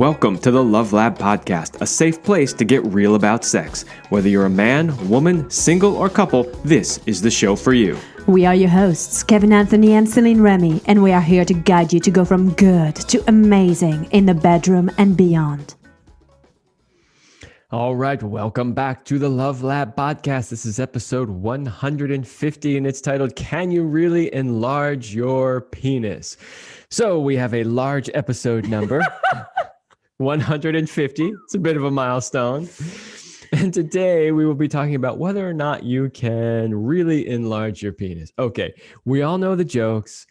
Welcome to the Love Lab Podcast, a safe place to get real about sex. Whether you're a man, woman, single, or couple, this is the show for you. We are your hosts, Kevin Anthony and Céline Remy, and we are here to guide you to go from good to amazing in the bedroom and beyond. All right, welcome back to the Love Lab Podcast. This is episode 150, and it's titled, Can You Really Enlarge Your Penis? So we have a large episode number, 150. It's a bit of a milestone. And today we will be talking about whether or not you can really enlarge your penis. Okay, we all know the jokes.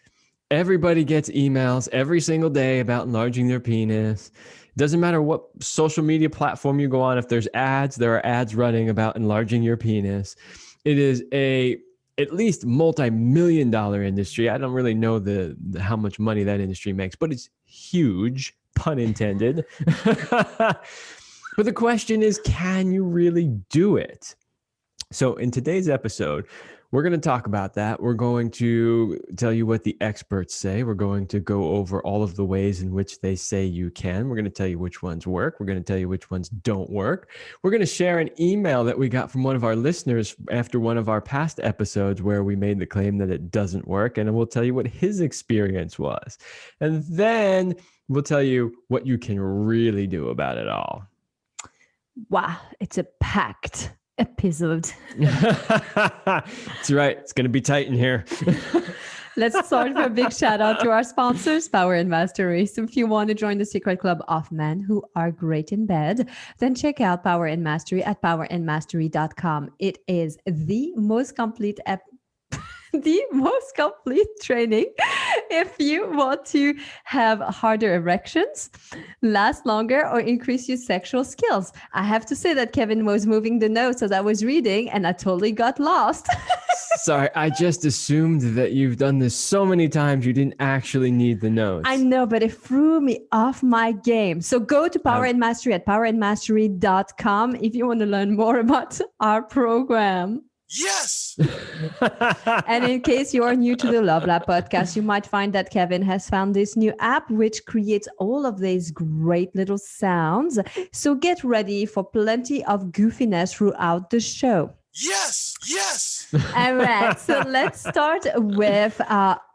Everybody gets emails every single day about enlarging their penis. Doesn't matter what social media platform you go on. If there's ads, there are ads running about enlarging your penis. It is at least multi-million-dollar industry. I don't really know how much money that industry makes, but it's huge, pun intended. But the question is, can you really do it? So in today's episode, we're going to talk about that. We're going to tell you what the experts say. We're going to go over all of the ways in which they say you can. We're going to tell you which ones work. We're going to tell you which ones don't work. We're going to share an email that we got from one of our listeners after one of our past episodes where we made the claim that it doesn't work. And we'll tell you what his experience was. And then we'll tell you what you can really do about it all. Wow, it's a packed episode. That's right. It's going to be tight in here. Let's start with a big shout out to our sponsors, Power and Mastery. So if you want to join the secret club of men who are great in bed, then check out Power and Mastery at powerandmastery.com. It is the most complete training if you want to have harder erections, last longer, or increase your sexual skills. I have to say that Kevin was moving the notes as I was reading, and I totally got lost. Sorry, I just assumed that you've done this so many times you didn't actually need the notes. I know, but it threw me off my game. So go to Power and Mastery at powerandmastery.com if you want to learn more about our program. Yes. And in case you are new to the Love Lab podcast, you might find that Kevin has found this new app which creates all of these great little sounds. So get ready for plenty of goofiness throughout the show. Yes. All right. So let's start with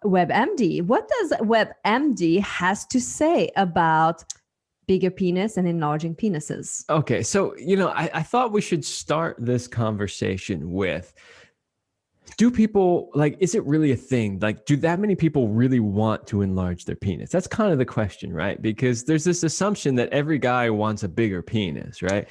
Webmd. What does Webmd has to say about bigger penis and enlarging penises? Okay, so, I thought we should start this conversation with, do people, is it really a thing? Do that many people really want to enlarge their penis? That's kind of the question, right? Because there's this assumption that every guy wants a bigger penis, right?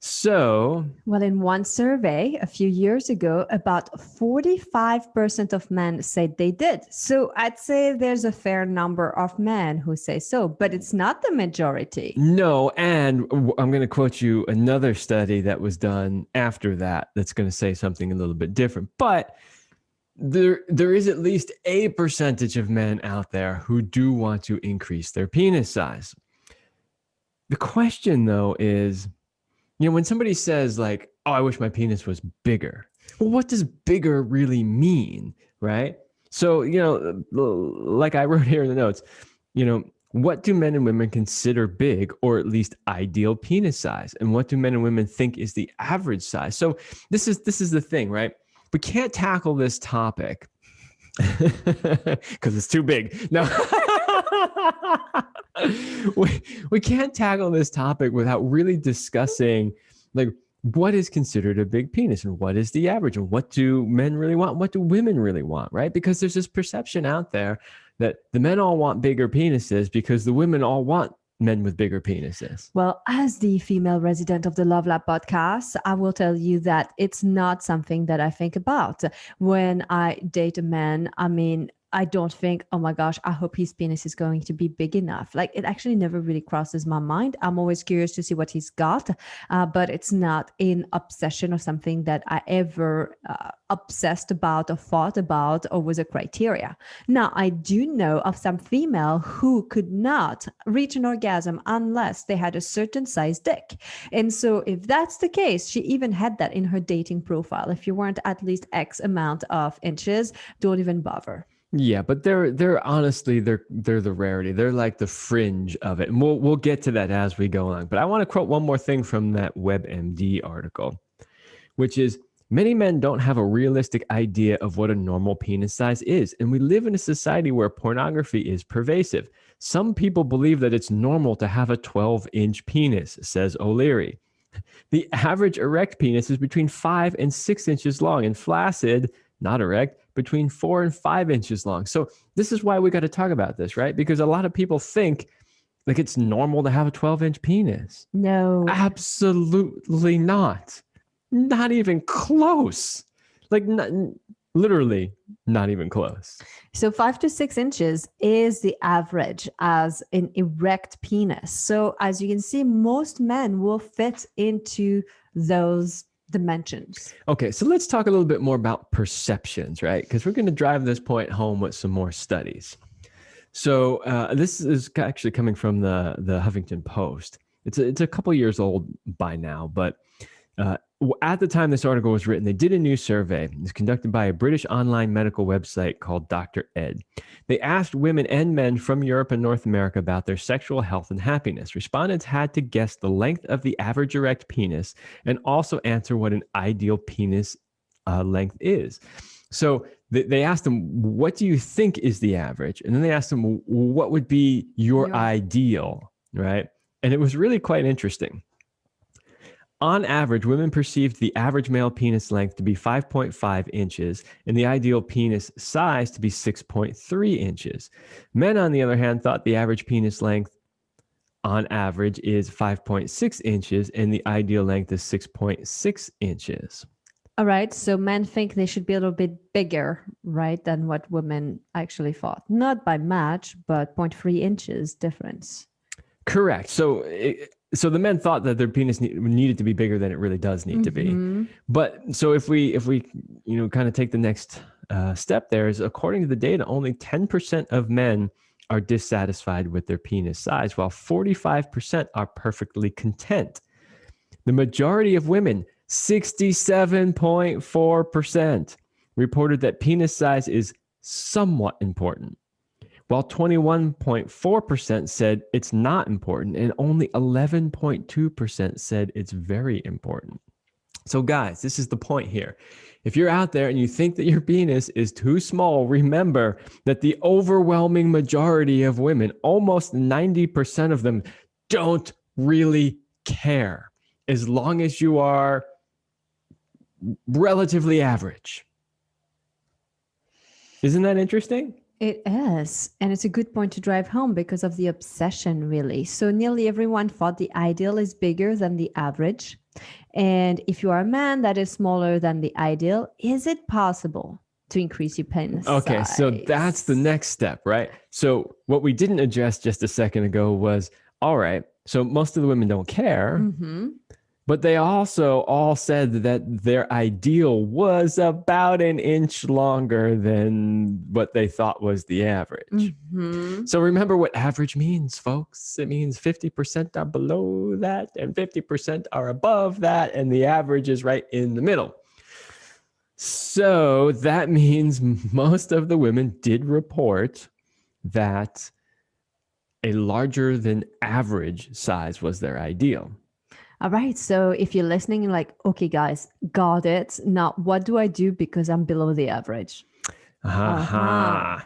So, well, in one survey a few years ago, about 45% of men said they did. So I'd say there's a fair number of men who say so, but it's not the majority. No, and I'm going to quote you another study that was done after that that's going to say something a little bit different. But there is at least a percentage of men out there who do want to increase their penis size. The question, though, is, when somebody says oh, I wish my penis was bigger. Well, what does bigger really mean, right? So, like I wrote here in the notes, what do men and women consider big or at least ideal penis size? And what do men and women think is the average size? So this is the thing, right? We can't tackle this topic because it's too big. No. We can't tackle this topic without really discussing what is considered a big penis and what is the average and what do men really want? What do women really want, right? Because there's this perception out there that the men all want bigger penises because the women all want men with bigger penises. Well, as the female resident of the Love Lab podcast, I will tell you that it's not something that I think about. When I date a man, I don't think, oh my gosh, I hope his penis is going to be big enough. It actually never really crosses my mind. I'm always curious to see what he's got, but it's not an obsession or something that I ever obsessed about or thought about or was a criteria. Now, I do know of some female who could not reach an orgasm unless they had a certain size dick. And so if that's the case, she even had that in her dating profile. If you weren't at least X amount of inches, don't even bother. Yeah, but they're honestly they're the rarity. They're like the fringe of it. And we'll get to that as we go along. But I want to quote one more thing from that WebMD article, which is many men don't have a realistic idea of what a normal penis size is. And we live in a society where pornography is pervasive. Some people believe that it's normal to have a 12-inch penis, says O'Leary. The average erect penis is between 5 and 6 inches long, and flaccid, not erect, between 4 and 5 inches long. So this is why we got to talk about this, right? Because a lot of people think like it's normal to have a 12-inch penis. No. Absolutely not. Not even close. Like literally not even close. So 5 to 6 inches is the average as an erect penis. So as you can see, most men will fit into those dimensions. Okay, so let's talk a little bit more about perceptions, right? Because we're going to drive this point home with some more studies. So this is actually coming from the Huffington Post. It's a couple years old by now, but at the time this article was written, they did a new survey. It was conducted by a British online medical website called Dr. Ed. They asked women and men from Europe and North America about their sexual health and happiness. Respondents had to guess the length of the average erect penis and also answer what an ideal penis length is. So they asked them, what do you think is the average? And then they asked them, what would be your ideal, right? And it was really quite interesting. On average, women perceived the average male penis length to be 5.5 inches and the ideal penis size to be 6.3 inches. Men, on the other hand, thought the average penis length on average is 5.6 inches and the ideal length is 6.6 inches. All right. So men think they should be a little bit bigger, right, than what women actually thought. Not by much, but 0.3 inches difference. Correct. So the men thought that their penis needed to be bigger than it really does need to be. But so if we kind of take the next step there, is according to the data, only 10% of men are dissatisfied with their penis size, while 45% are perfectly content. The majority of women, 67.4%, reported that penis size is somewhat important, while 21.4% said it's not important, and only 11.2% said it's very important. So guys, this is the point here. If you're out there and you think that your penis is too small, remember that the overwhelming majority of women, almost 90% of them, don't really care, as long as you are relatively average. Isn't that interesting? It is. And it's a good point to drive home because of the obsession, really. So nearly everyone thought the ideal is bigger than the average. And if you are a man that is smaller than the ideal, is it possible to increase your penis Okay, size? so that's the next step, right? So what we didn't address just a second ago was, all right, so most of the women don't care. But they also all said that their ideal was about an inch longer than what they thought was the average. So remember what average means, folks. It means 50% are below that and 50% are above that, and the average is right in the middle. So that means most of the women did report that a larger than average size was their ideal. All right. So if you're listening, you're like, okay, guys, got it. Now, what do I do because I'm below the average? Well,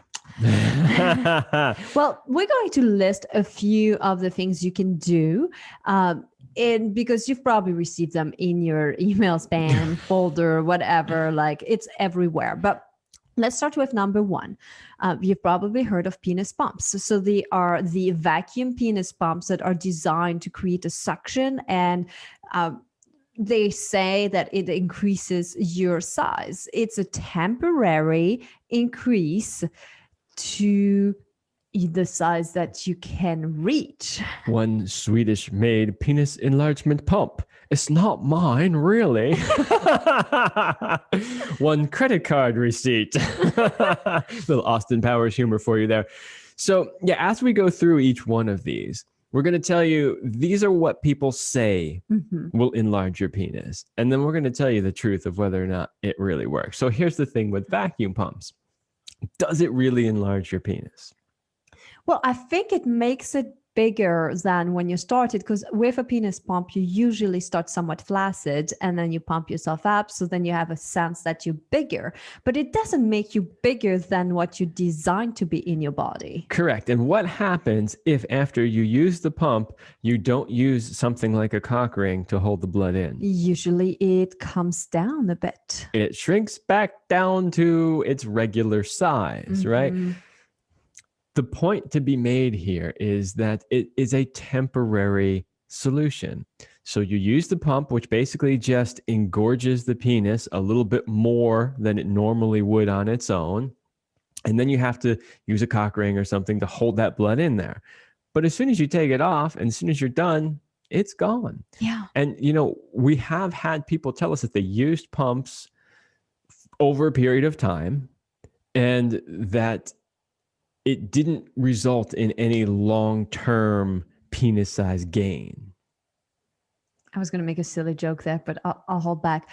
we're going to list a few of the things you can do. And because you've probably received them in your email spam folder, whatever, like it's everywhere. But let's start with number one. You've probably heard of penis pumps. So they are the vacuum penis pumps that are designed to create a suction, and they say that it increases your size. It's a temporary increase to the size that you can reach. One Swedish-made penis enlargement pump. It's not mine, really. One credit card receipt. Little Austin Powers humor for you there. So yeah, as we go through each one of these, we're going to tell you these are what people say will enlarge your penis. And then we're going to tell you the truth of whether or not it really works. So here's the thing with vacuum pumps. Does it really enlarge your penis? Well, I think it makes it bigger than when you started, because with a penis pump, you usually start somewhat flaccid and then you pump yourself up. So then you have a sense that you're bigger, but it doesn't make you bigger than what you designed to be in your body. Correct. And what happens if after you use the pump, you don't use something like a cock ring to hold the blood in? Usually it comes down a bit. It shrinks back down to its regular size, right? The point to be made here is that it is a temporary solution. So you use the pump, which basically just engorges the penis a little bit more than it normally would on its own. And then you have to use a cock ring or something to hold that blood in there. But as soon as you take it off and as soon as you're done, it's gone. Yeah. And, we have had people tell us that they used pumps over a period of time and that it didn't result in any long-term penis size gain. I was going to make a silly joke there, but I'll hold back.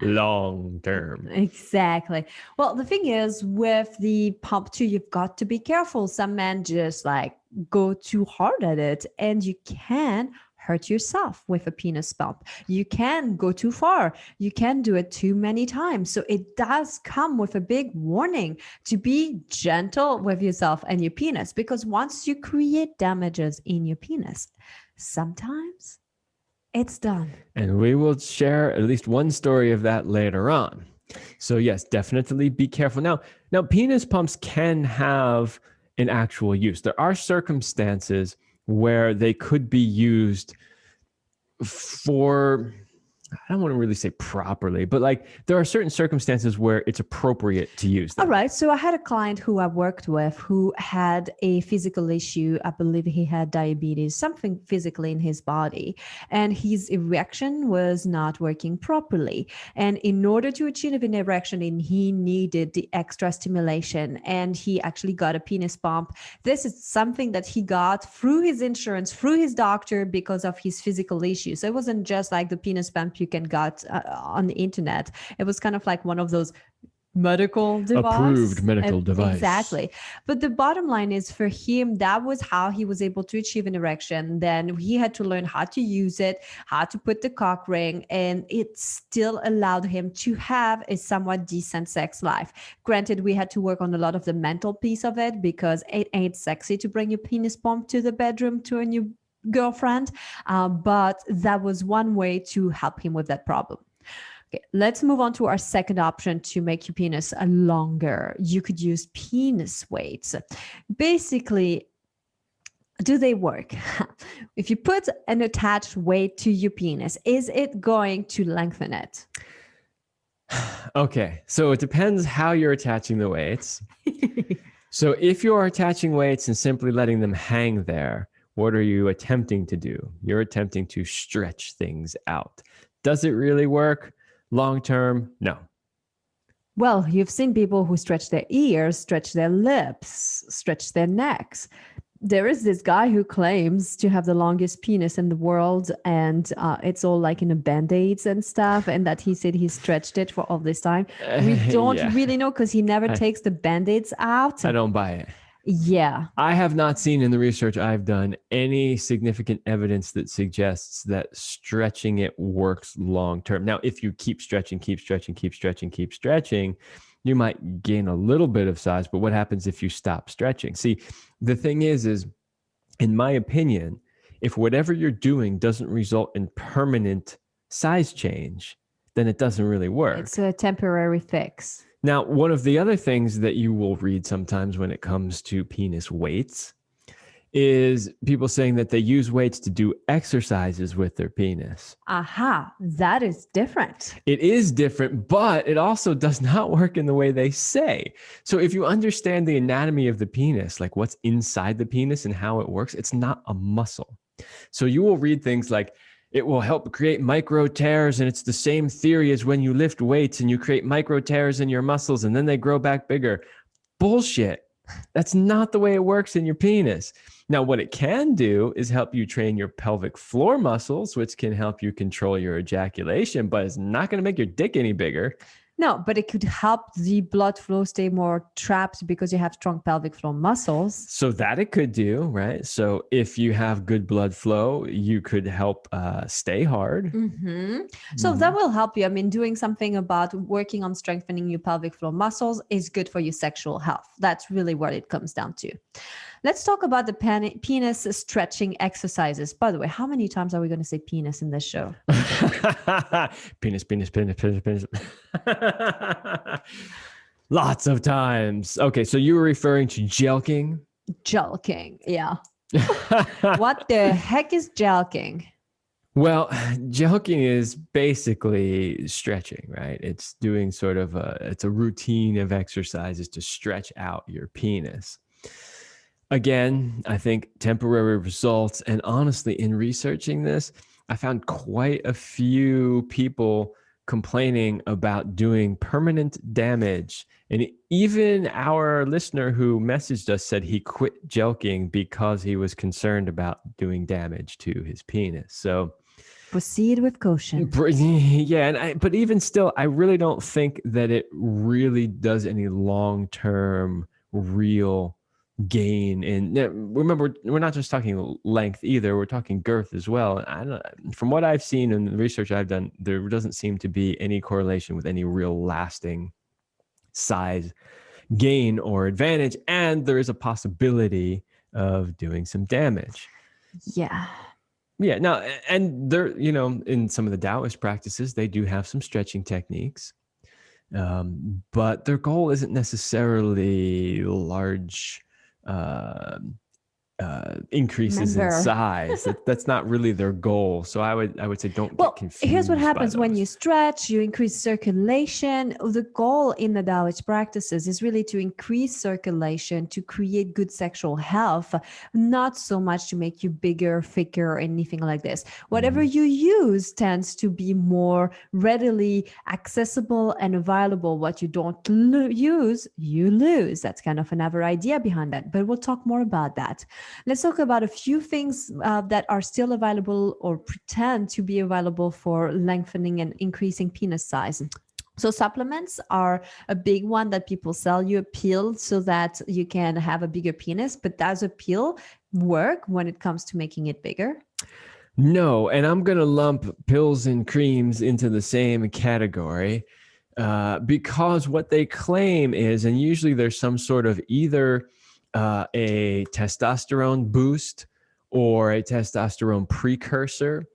Long term. Exactly. Well, the thing is with the pump too, you've got to be careful. Some men just like go too hard at it and you can hurt yourself with a penis pump. You can go too far. You can do it too many times. So it does come with a big warning to be gentle with yourself and your penis, because once you create damages in your penis, sometimes it's done. And we will share at least one story of that later on. So yes, definitely be careful. Now penis pumps can have an actual use. There are circumstances where they could be used for, I don't want to really say properly, but like there are certain circumstances where it's appropriate to use them. All right. So I had a client who I worked with who had a physical issue. I believe he had diabetes, something physically in his body, and his erection was not working properly. And in order to achieve an erection, he needed the extra stimulation, and he actually got a penis pump. This is something that he got through his insurance, through his doctor, because of his physical issues. So it wasn't just like the penis pump you can get on the internet. It was kind of like one of those medical device. Approved medical device. Exactly. But the bottom line is for him, that was how he was able to achieve an erection. Then he had to learn how to use it, how to put the cock ring, and it still allowed him to have a somewhat decent sex life. Granted, we had to work on a lot of the mental piece of it, because it ain't sexy to bring your penis pump to the bedroom to a new girlfriend, but that was one way to help him with that problem. Okay, let's move on to our second option to make your penis longer. You could use penis weights. Basically, do they work? If you put an attached weight to your penis, is it going to lengthen it? Okay, so it depends how you're attaching the weights. So if you're attaching weights and simply letting them hang there, what are you attempting to do? You're attempting to stretch things out. Does it really work? Long term, no. Well, you've seen people who stretch their ears, stretch their lips, stretch their necks. There is this guy who claims to have the longest penis in the world, and it's all like in a Band-Aids and stuff, and that he said he stretched it for all this time. We don't really know, because he never takes the Band-Aids out. I don't buy it. Yeah. I have not seen in the research I've done any significant evidence that suggests that stretching it works long term. Now, if you keep stretching, you might gain a little bit of size, but what happens if you stop stretching? See, the thing is in my opinion, if whatever you're doing doesn't result in permanent size change, then it doesn't really work. It's a temporary fix. Now, one of the other things that you will read sometimes when it comes to penis weights is people saying that they use weights to do exercises with their penis. Aha, that is different. It is different, but it also does not work in the way they say. So if you understand the anatomy of the penis, like what's inside the penis and how it works, it's not a muscle. So you will read things like, it will help create micro tears, and it's the same theory as when you lift weights and you create micro tears in your muscles and then they grow back bigger. Bullshit. That's not the way it works in your penis. Now, what it can do is help you train your pelvic floor muscles, which can help you control your ejaculation, but it's not going to make your dick any bigger. No, but it could help the blood flow stay more trapped because you have strong pelvic floor muscles. So that it could do, right? So if you have good blood flow, you could help stay hard. So that will help you. I mean, doing something about working on strengthening your pelvic floor muscles is good for your sexual health. That's really what it comes down to. Let's talk about the penis stretching exercises. By the way, how many times are we going to say penis in this show? Penis, penis, penis, penis, penis. Lots of times. Okay, so you were referring to jelqing? Jelqing, yeah. What the heck is jelqing? Well, jelqing is basically stretching, right? It's doing sort of it's a routine of exercises to stretch out your penis. Again, I think temporary results. And honestly, in researching this, I found quite a few people complaining about doing permanent damage. And even our listener who messaged us said he quit jelqing because he was concerned about doing damage to his penis. So proceed with caution. Yeah, but even still, I really don't think that it really does any long-term real gain. And remember, we're not just talking length either, we're talking girth as well. From what I've seen and the research I've done, there doesn't seem to be any correlation with any real lasting size gain or advantage, and there is a possibility of doing some damage. Yeah, now, and there, in some of the Taoist practices, they do have some stretching techniques, but their goal isn't necessarily large increases in size. That's not really their goal. So I would say don't get confused. Here's what happens when you stretch, you increase circulation. The goal in the Taoist practices is really to increase circulation, to create good sexual health, not so much to make you bigger, thicker, or anything like this. Whatever you use tends to be more readily accessible and available. What you don't use, you lose. That's kind of another idea behind that, but we'll talk more about that. Let's talk about a few things that are still available or pretend to be available for lengthening and increasing penis size. So supplements are a big one that people sell you, a pill so that you can have a bigger penis. But does a pill work when it comes to making it bigger? No, and I'm going to lump pills and creams into the same category because what they claim is, and usually there's some sort of either a testosterone boost or a testosterone precursor.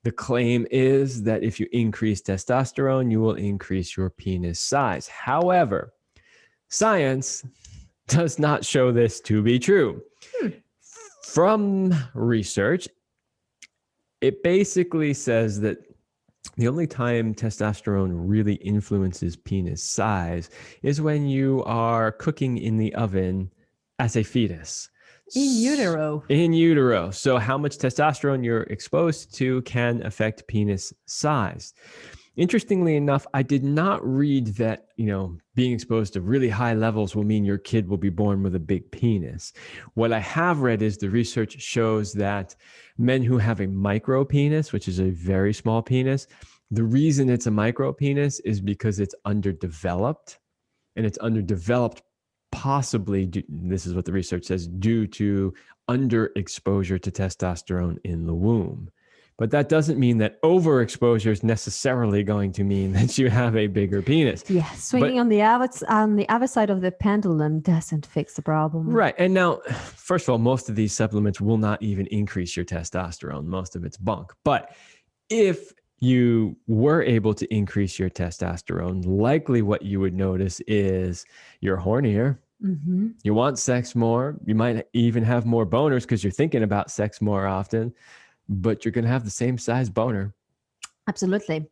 The claim is that if you increase testosterone, you will increase your penis size. However, science does not show this to be true. From research, it basically says that the only time testosterone really influences penis size is when you are cooking in the oven as a fetus. In utero. In utero. So how much testosterone you're exposed to can affect penis size. Interestingly enough, I did not read that, being exposed to really high levels will mean your kid will be born with a big penis. What I have read is the research shows that men who have a micro penis, which is a very small penis, the reason it's a micro penis is because it's underdeveloped, and it's underdeveloped possibly, this is what the research says, due to underexposure to testosterone in the womb. But that doesn't mean that overexposure is necessarily going to mean that you have a bigger penis. Yeah, swinging on the other side of the pendulum doesn't fix the problem. Right. And now, first of all, most of these supplements will not even increase your testosterone. Most of it's bunk. But if you were able to increase your testosterone, likely what you would notice is you're hornier. You want sex more. You might even have more boners because you're thinking about sex more often, but you're going to have the same size boner. Absolutely.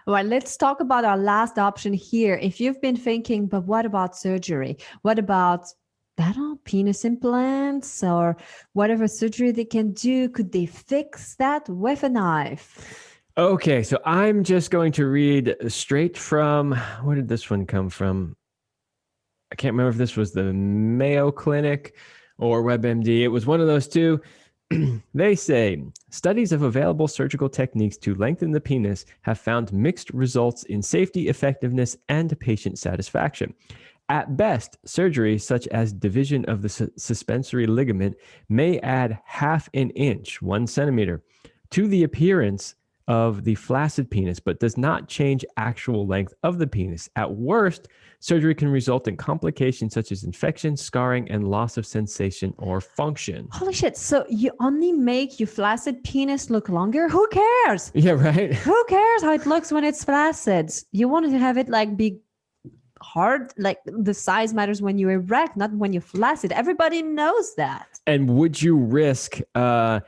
All right, let's talk about our last option here. If you've been thinking, but what about surgery? What about penis implants or whatever surgery they can do? Could they fix that with a knife? Okay, so I'm just going to read straight from, where did this one come from? I can't remember if this was the Mayo Clinic or WebMD. It was one of those two. They say studies of available surgical techniques to lengthen the penis have found mixed results in safety, effectiveness, and patient satisfaction. At best, surgery such as division of the suspensory ligament may add half an inch, 1 centimeter, to the appearance of the flaccid penis, but does not change actual length of the penis. At worst, surgery can result in complications such as infection, scarring, and loss of sensation or function. Holy shit. So you only make your flaccid penis look longer? Who cares? Yeah, right? Who cares how it looks when it's flaccid? You want to have it like be hard, like the size matters when you're erect, not when you're flaccid. Everybody knows that. And would you risk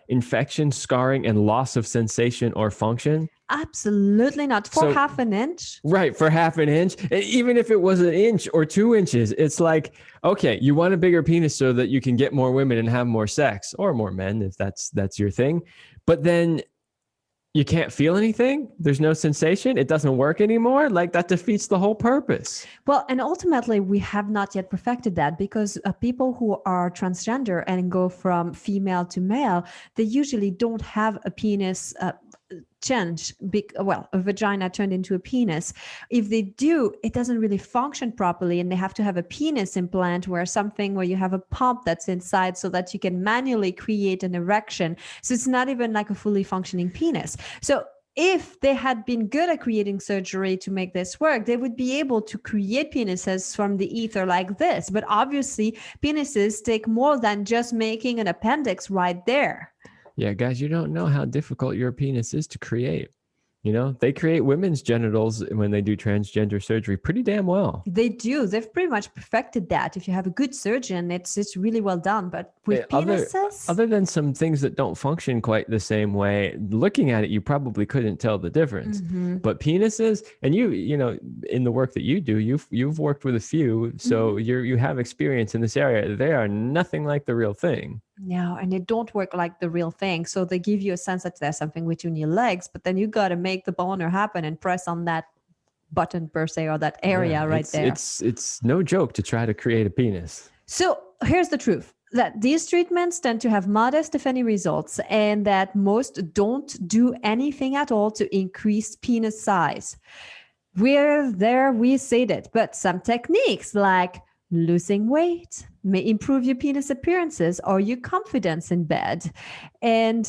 infection, scarring, and loss of sensation or function? Absolutely not. For half an inch. Right, for half an inch. And even if it was an inch or 2 inches, it's like, okay, you want a bigger penis so that you can get more women and have more sex, or more men if that's your thing. But then you can't feel anything. There's no sensation. It doesn't work anymore. Like, that defeats the whole purpose. Well, and ultimately, we have not yet perfected that, because people who are transgender and go from female to male, they usually don't have a penis change, a vagina turned into a penis. If they do, it doesn't really function properly, and they have to have a penis implant where you have a pump that's inside so that you can manually create an erection. So it's not even like a fully functioning penis. So if they had been good at creating surgery to make this work, they would be able to create penises from the ether like this. But obviously, penises take more than just making an appendix right there. Yeah, guys, you don't know how difficult your penis is to create. You know, they create women's genitals when they do transgender surgery pretty damn well. They do. They've pretty much perfected that. If you have a good surgeon, it's really well done. But with penises? Other than some things that don't function quite the same way, looking at it, you probably couldn't tell the difference. Mm-hmm. But penises, and you know, in the work that you do, you've worked with a few, so you have experience in this area. They are nothing like the real thing. No, and they don't work like the real thing. So they give you a sense that there's something between your legs, but then you got to make the boner happen and press on that button per se, or that area right there. It's no joke to try to create a penis. So here's the truth, that these treatments tend to have modest, if any, results, and that most don't do anything at all to increase penis size. We're there, we said it, but some techniques like losing weight may improve your penis appearances or your confidence in bed. And,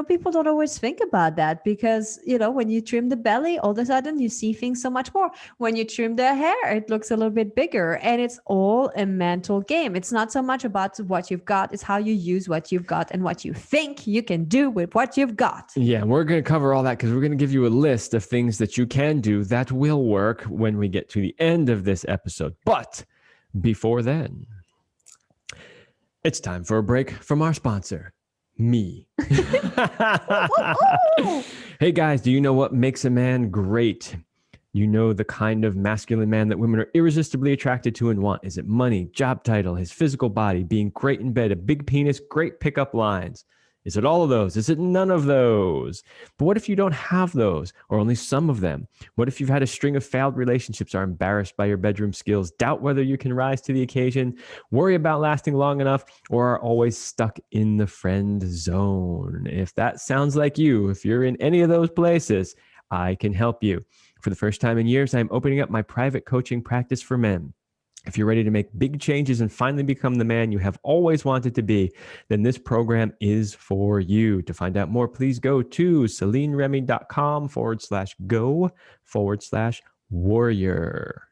people don't always think about that, because, when you trim the belly, all of a sudden you see things so much more. When you trim the hair, it looks a little bit bigger, and it's all a mental game. It's not so much about what you've got, it's how you use what you've got and what you think you can do with what you've got. Yeah, we're going to cover all that, because we're going to give you a list of things that you can do that will work when we get to the end of this episode. But before then, it's time for a break from our sponsor, me. Hey guys, do you know what makes a man great? You know the kind of masculine man that women are irresistibly attracted to and want. Is it money, job title, his physical body, being great in bed, a big penis, great pickup lines? Is it all of those? Is it none of those? But what if you don't have those, or only some of them? What if you've had a string of failed relationships, are embarrassed by your bedroom skills, doubt whether you can rise to the occasion, worry about lasting long enough, or are always stuck in the friend zone? If that sounds like you, if you're in any of those places, I can help you. For the first time in years, I'm opening up my private coaching practice for men. If you're ready to make big changes and finally become the man you have always wanted to be, then this program is for you. To find out more, please go to CelineRemy.com/go/warrior.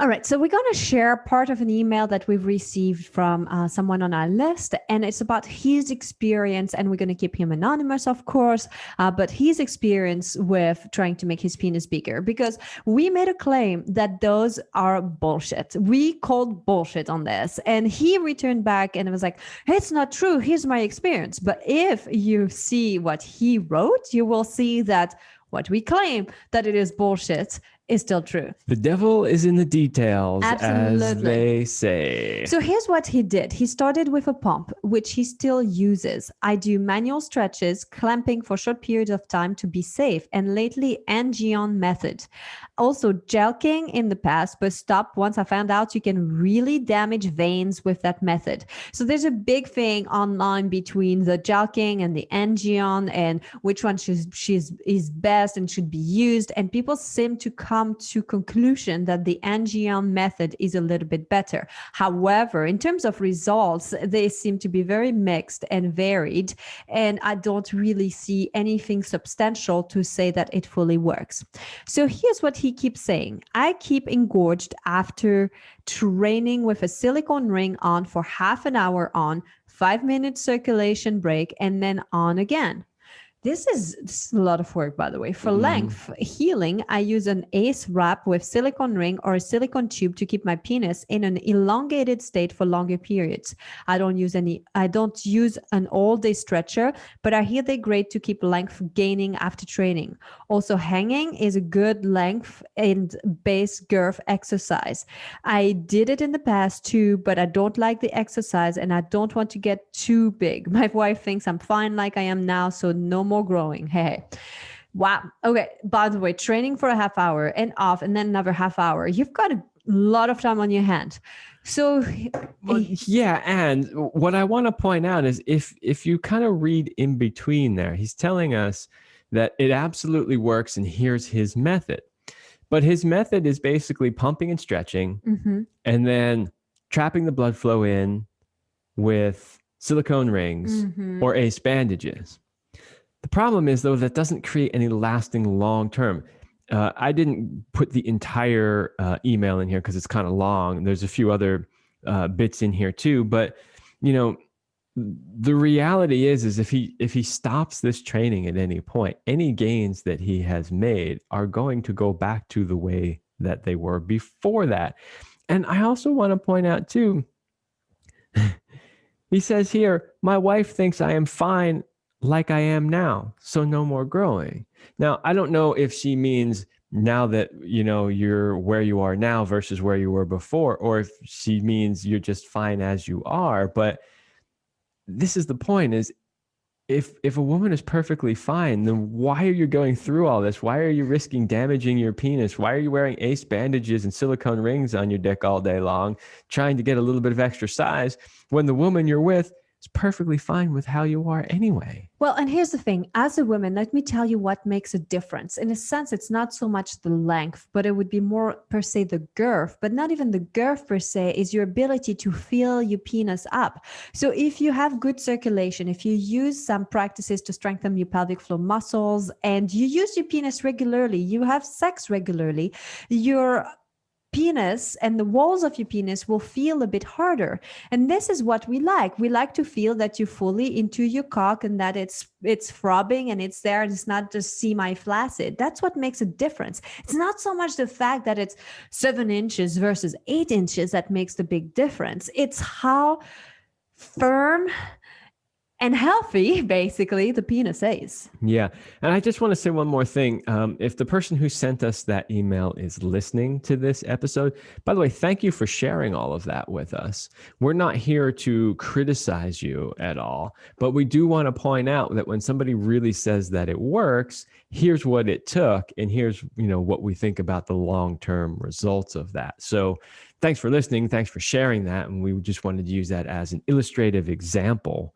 All right, so we're going to share part of an email that we've received from someone on our list, and it's about his experience, and we're going to keep him anonymous, of course, but his experience with trying to make his penis bigger, because we made a claim that those are bullshit. We called bullshit on this, and he returned back and was like, it's not true. Here's my experience. But if you see what he wrote, you will see that what we claim that it is bullshit is still true. The devil is in the details, Absolutely. as they say. So here's what he did. He started with a pump, which he still uses. I do manual stretches, clamping for short periods of time to be safe, and lately Angion method. Also jelking in the past, but stopped once I found out you can really damage veins with that method. So there's a big thing online between the jelking and the Angion and which one is best and should be used. And people seem to come to conclusion that the Angion method is a little bit better. However, in terms of results, they seem to be very mixed and varied, and I don't really see anything substantial to say that it fully works. So here's what he keeps saying. I keep engorged after training with a silicone ring on for half an hour on, 5-minute circulation break, and then on again. This is a lot of work, by the way. For length healing, I use an ACE wrap with silicone ring or a silicone tube to keep my penis in an elongated state for longer periods. I don't use an all-day stretcher, but I hear they're great to keep length gaining after training. Also, hanging is a good length and base girth exercise. I did it in the past too, but I don't like the exercise and I don't want to get too big. My wife thinks I'm fine like I am now, so no more growing. Hey. Wow. Okay. By the way, training for a half hour and off and then another half hour. You've got a lot of time on your hand. So yeah, and what I want to point out is if you kind of read in between there, he's telling us that it absolutely works and here's his method. But his method is basically pumping and stretching and then trapping the blood flow in with silicone rings or ACE bandages. The problem is, though, that doesn't create any lasting long term. I didn't put the entire email in here because it's kind of long. There's a few other bits in here too. But, you know, the reality is if he stops this training at any point, any gains that he has made are going to go back to the way that they were before that. And I also want to point out too, he says here, my wife thinks I am fine like I am now, so no more growing. Now, I don't know if she means now that, you know, you're where you are now versus where you were before, or if she means you're just fine as you are. But this is the point is, if a woman is perfectly fine, then why are you going through all this? Why are you risking damaging your penis? Why are you wearing ACE bandages and silicone rings on your dick all day long, trying to get a little bit of extra size when the woman you're with is perfectly fine with how you are anyway? Well, and here's the thing. As a woman, let me tell you what makes a difference. In a sense, it's not so much the length, but it would be more per se the girth, but not even the girth per se, is your ability to fill your penis up. So if you have good circulation, if you use some practices to strengthen your pelvic floor muscles and you use your penis regularly, you have sex regularly, your penis and the walls of your penis will feel a bit harder. And this is what we like. We like to feel that you're fully into your cock and that it's throbbing and it's there and it's not just semi-flaccid. That's what makes a difference. It's not so much the fact that it's 7 inches versus 8 inches that makes the big difference. It's how firm and healthy, basically, the penis is. Yeah. And I just want to say one more thing. If the person who sent us that email is listening to this episode, by the way, thank you for sharing all of that with us. We're not here to criticize you at all, but we do want to point out that when somebody really says that it works, here's what it took, and here's, you know, what we think about the long-term results of that. So thanks for listening. Thanks for sharing that. And we just wanted to use that as an illustrative example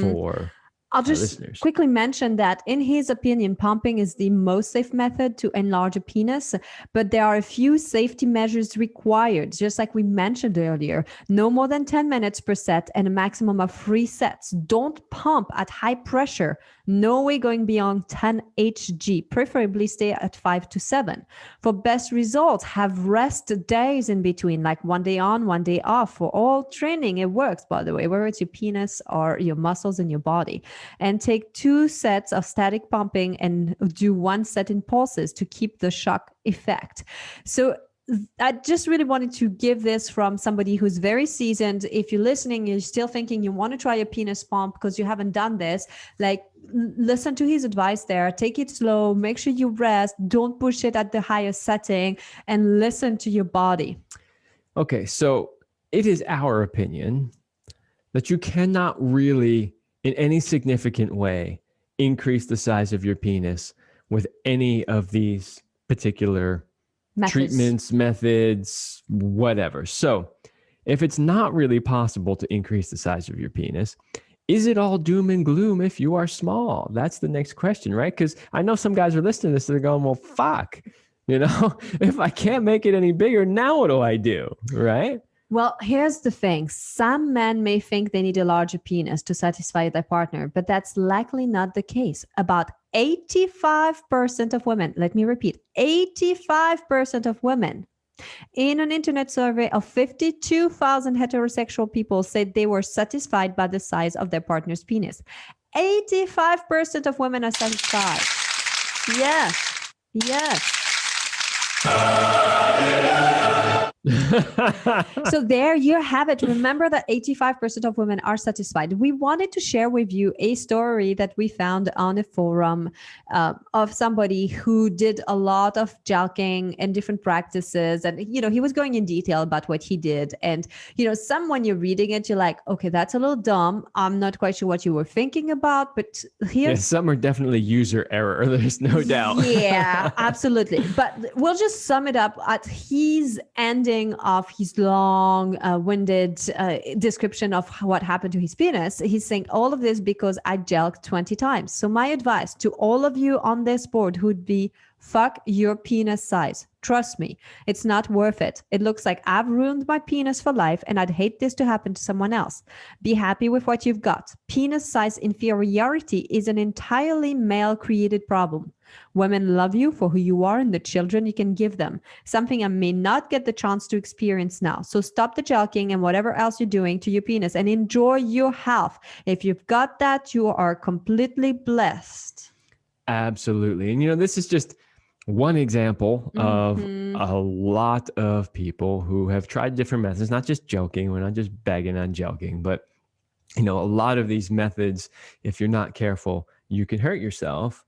for I'll just listeners. quickly mention that in his opinion, pumping is the most safe method to enlarge a penis, but there are a few safety measures required, just like we mentioned earlier. No more than 10 minutes per set and a maximum of 3 sets. Don't pump at high pressure. No way going beyond 10 Hg, preferably stay at 5 to 7. For best results, have rest days in between, like 1 day on, 1 day off. For all training, it works, by the way, whether it's your penis or your muscles in your body. And take 2 sets of static pumping and do 1 set in pulses to keep the shock effect. So I just really wanted to give this from somebody who's very seasoned. If you're listening, you're still thinking you want to try a penis pump because you haven't done this, like listen to his advice there. Take it slow, make sure you rest, don't push it at the highest setting, and listen to your body. Okay, so it is our opinion that you cannot really, in any significant way, increase the size of your penis with any of these particular treatments, methods, whatever. So if it's not really possible to increase the size of your penis, is it all doom and gloom if you are small? That's the next question, right? Because I know some guys are listening to this, they're going, well, fuck, if I can't make it any bigger, now what do I do, right? Well, here's the thing. Some men may think they need a larger penis to satisfy their partner, but that's likely not the case. About 85% of women, let me repeat, 85% of women in an internet survey of 52,000 heterosexual people said they were satisfied by the size of their partner's penis. 85% of women are satisfied. Yes. Yes. So there you have it. Remember that 85% of women are satisfied. We wanted to share with you a story that we found on a forum of somebody who did a lot of jelqing and different practices. And, he was going in detail about what he did. And, when you're reading it, you're like, okay, that's a little dumb. I'm not quite sure what you were thinking about, but some are definitely user error. There's no doubt. Yeah, absolutely. But we'll just sum it up at his ending of his long-winded description of what happened to his penis. He's saying all of this because I jelqed 20 times. So my advice to all of you on this board would be, fuck your penis size. Trust me, it's not worth it. It looks like I've ruined my penis for life, and I'd hate this to happen to someone else. Be happy with what you've got. Penis size inferiority is an entirely male-created problem. Women love you for who you are and the children you can give them, something I may not get the chance to experience now. So stop the jelqing and whatever else you're doing to your penis and enjoy your health. If you've got that, you are completely blessed. Absolutely. And this is just one example of a lot of people who have tried different methods, not just joking. We're not just begging on jelqing, but a lot of these methods, if you're not careful, you can hurt yourself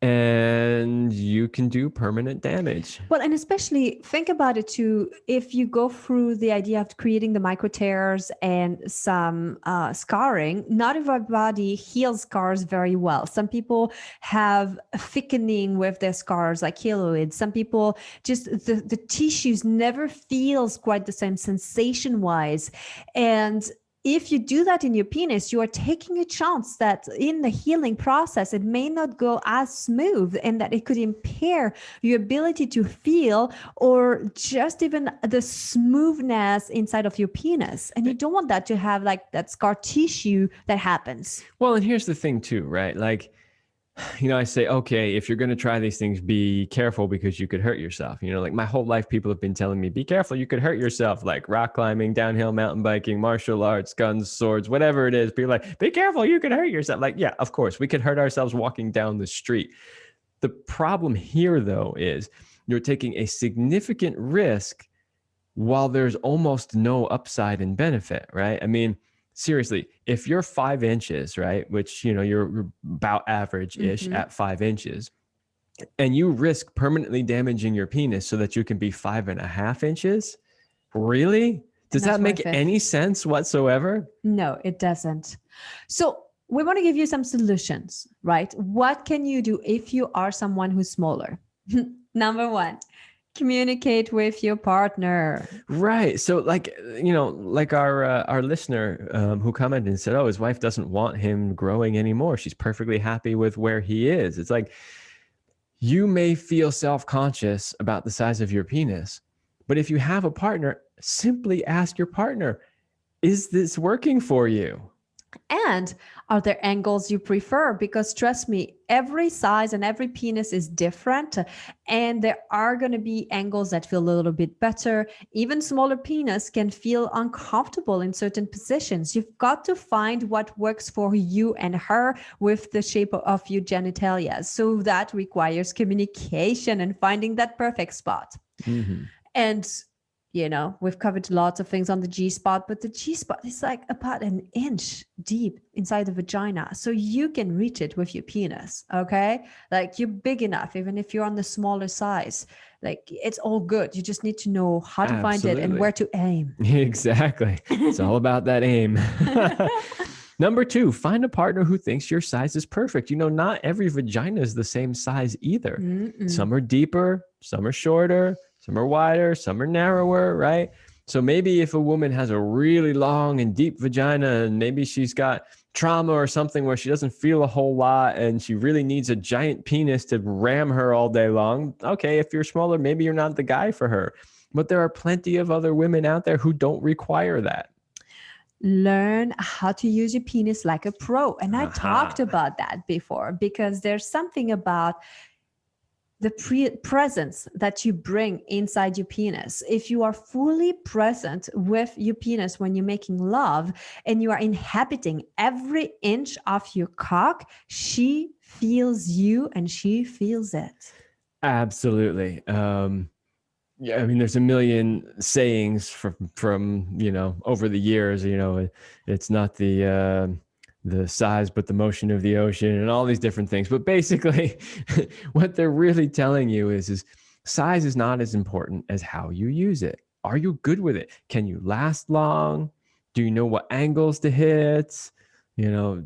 and you can do permanent damage. Well, and especially think about it too, if you go through the idea of creating the micro tears and some scarring, not everybody heals scars very well. Some people have thickening with their scars, like keloids. Some people just, the tissues never feels quite the same sensation wise. And if you do that in your penis, you are taking a chance that in the healing process, it may not go as smooth and that it could impair your ability to feel or just even the smoothness inside of your penis. And you don't want that to have like that scar tissue that happens. Well, and here's the thing too, right? Like, I say, okay, if you're going to try these things, be careful because you could hurt yourself. Like my whole life, people have been telling me, be careful, you could hurt yourself, like rock climbing, downhill mountain biking, martial arts, guns, swords, whatever it is. People are like, be careful, you could hurt yourself. Like, yeah, of course, we could hurt ourselves walking down the street. The problem here, though, is you're taking a significant risk while there's almost no upside and benefit, right? I mean, seriously, if you're 5 inches, right, which, you're about average-ish at 5 inches, and you risk permanently damaging your penis so that you can be 5.5 inches, really? Does that make any sense whatsoever? No, it doesn't. So we want to give you some solutions, right? What can you do if you are someone who's smaller? Number 1. Communicate with your partner. Right. So like our listener who commented and said, oh, his wife doesn't want him growing anymore. She's perfectly happy with where he is. It's like, you may feel self-conscious about the size of your penis, but if you have a partner, simply ask your partner, is this working for you? And are there angles you prefer? Because trust me, every size and every penis is different. And there are going to be angles that feel a little bit better. Even smaller penis can feel uncomfortable in certain positions. You've got to find what works for you and her with the shape of your genitalia. So that requires communication and finding that perfect spot. Mm-hmm. And we've covered lots of things on the G-spot, but the G-spot is like about an inch deep inside the vagina. So you can reach it with your penis, okay? Like you're big enough, even if you're on the smaller size. Like it's all good. You just need to know how to find it and where to aim. Exactly. It's all about that aim. Number 2, find a partner who thinks your size is perfect. Not every vagina is the same size either. Some are deeper, some are shorter, some are wider, some are narrower, right? So maybe if a woman has a really long and deep vagina and maybe she's got trauma or something where she doesn't feel a whole lot and she really needs a giant penis to ram her all day long. Okay, if you're smaller, maybe you're not the guy for her. But there are plenty of other women out there who don't require that. Learn how to use your penis like a pro. And I talked about that before, because there's something about the presence that you bring inside your penis. If you are fully present with your penis when you're making love and you are inhabiting every inch of your cock, she feels you and she feels it. Absolutely. Yeah, I mean, there's a million sayings from over the years. It's not the size, but the motion of the ocean, and all these different things. But basically, what they're really telling you is size is not as important as how you use it. Are you good with it? Can you last long? Do you know what angles to hit? Do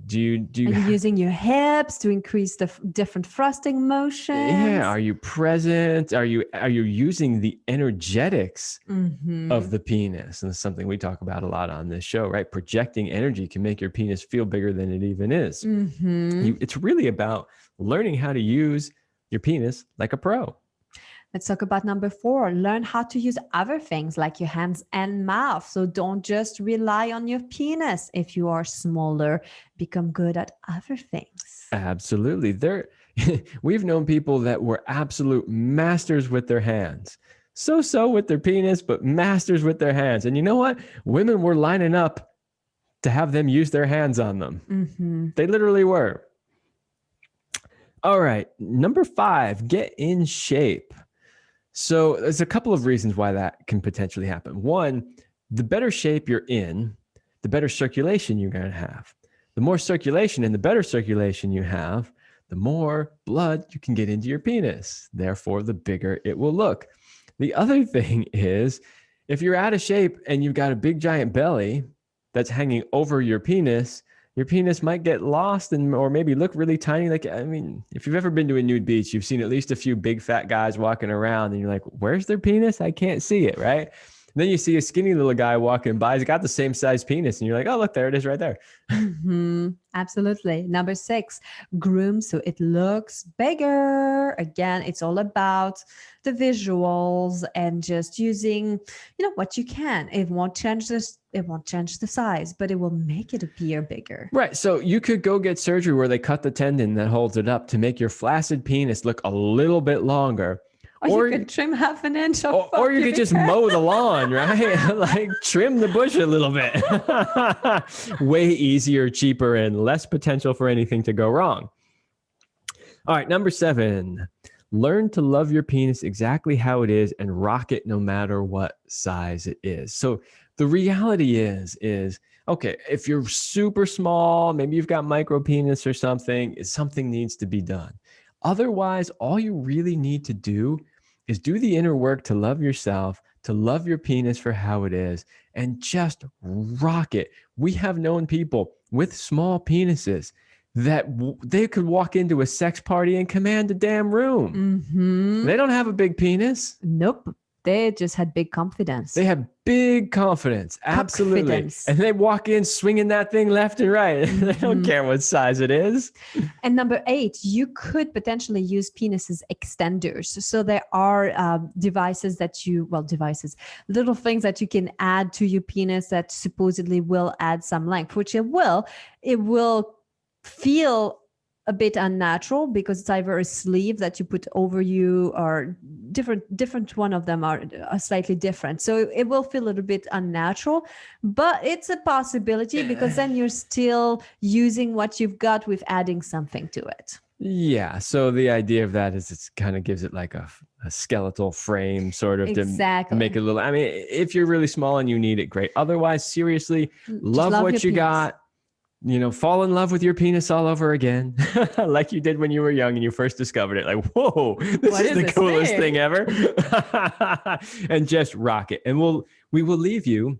you are you using your hips to increase the different thrusting motions? Yeah. Are you present? Are you using the energetics of the penis? And it's something we talk about a lot on this show, right? Projecting energy can make your penis feel bigger than it even is. It's really about learning how to use your penis like a pro. Let's talk about number 4. Learn how to use other things like your hands and mouth. So don't just rely on your penis. If you are smaller, become good at other things. Absolutely. We've known people that were absolute masters with their hands. So with their penis, but masters with their hands. And you know what? Women were lining up to have them use their hands on them. They literally were. All right. Number 5, get in shape. So there's a couple of reasons why that can potentially happen. One, the better shape you're in, the better circulation you're going to have. The more circulation and the better circulation you have, the more blood you can get into your penis. Therefore, the bigger it will look. The other thing is, if you're out of shape and you've got a big giant belly that's hanging over your penis might get lost or maybe look really tiny. Like, I mean, if you've ever been to a nude beach, you've seen at least a few big fat guys walking around and you're like, where's their penis? I can't see it, right? And then you see a skinny little guy walking by. He's got the same size penis and you're like, oh, look, there it is right there. Absolutely. Number 6, groom so it looks bigger. Again, it's all about the visuals and just using, what you can. It won't change this. It won't change the size, but it will make it appear bigger. Right. So you could go get surgery where they cut the tendon that holds it up to make your flaccid penis look a little bit longer. Or you could trim half an inch off. Or you could just mow the lawn, right? Like trim the bush a little bit. Way easier, cheaper, and less potential for anything to go wrong. All right, number 7. Learn to love your penis exactly how it is and rock it no matter what size it is. So the reality is, okay, if you're super small, maybe you've got micro penis or something needs to be done. Otherwise, all you really need to do is do the inner work to love yourself, to love your penis for how it is, and just rock it. We have known people with small penises that they could walk into a sex party and command a damn room. They don't have a big penis. Nope. They just had big confidence. They have big confidence. Absolutely. Confidence. And they walk in swinging that thing left and right. They don't care what size it is. And number 8, you could potentially use penis as extenders. So there are devices, little things that you can add to your penis that supposedly will add some length, which it will. It will feel a bit unnatural because it's either a sleeve that you put over you or different one of them are slightly different. So it will feel a little bit unnatural, but it's a possibility because then you're still using what you've got with adding something to it. Yeah. So the idea of that is it kind of gives it like a skeletal frame, sort of, Exactly. to make it a little. I mean, if you're really small and you need it, great. Otherwise, seriously, Just love love what your you penis. got. Fall in love with your penis all over again, like you did when you were young and you first discovered it. Like, whoa, this What is is the this coolest thing? thing ever. And just rock it. And we will leave you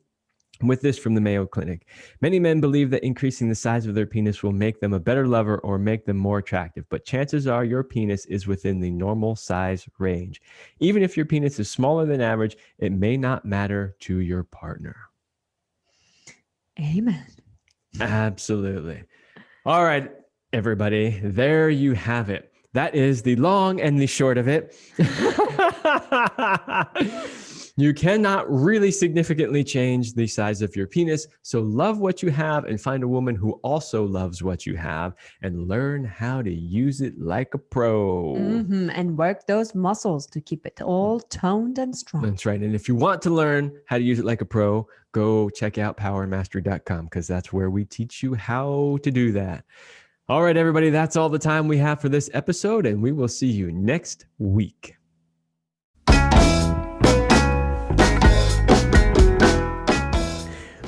with this from the Mayo Clinic. Many men believe that increasing the size of their penis will make them a better lover or make them more attractive, but chances are your penis is within the normal size range. Even if your penis is smaller than average, it may not matter to your partner. Amen. Absolutely. All right, everybody, there you have it. That is the long and the short of it. You cannot really significantly change the size of your penis. So love what you have and find a woman who also loves what you have and learn how to use it like a pro. And work those muscles to keep it all toned and strong. That's right. And if you want to learn how to use it like a pro, go check out powermastery.com because that's where we teach you how to do that. All right, everybody, that's all the time we have for this episode, and we will see you next week.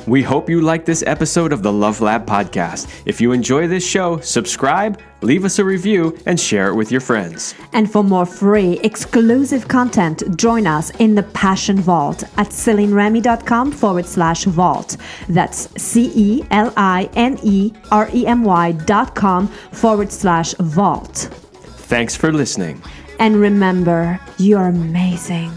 We hope you liked this episode of the Love Lab podcast. If you enjoy this show, subscribe, leave us a review, and share it with your friends. And for more free, exclusive content, join us in the Passion Vault at CelineRemy.com/vault. That's CelineRemy.com/vault. Thanks for listening. And remember, you're amazing.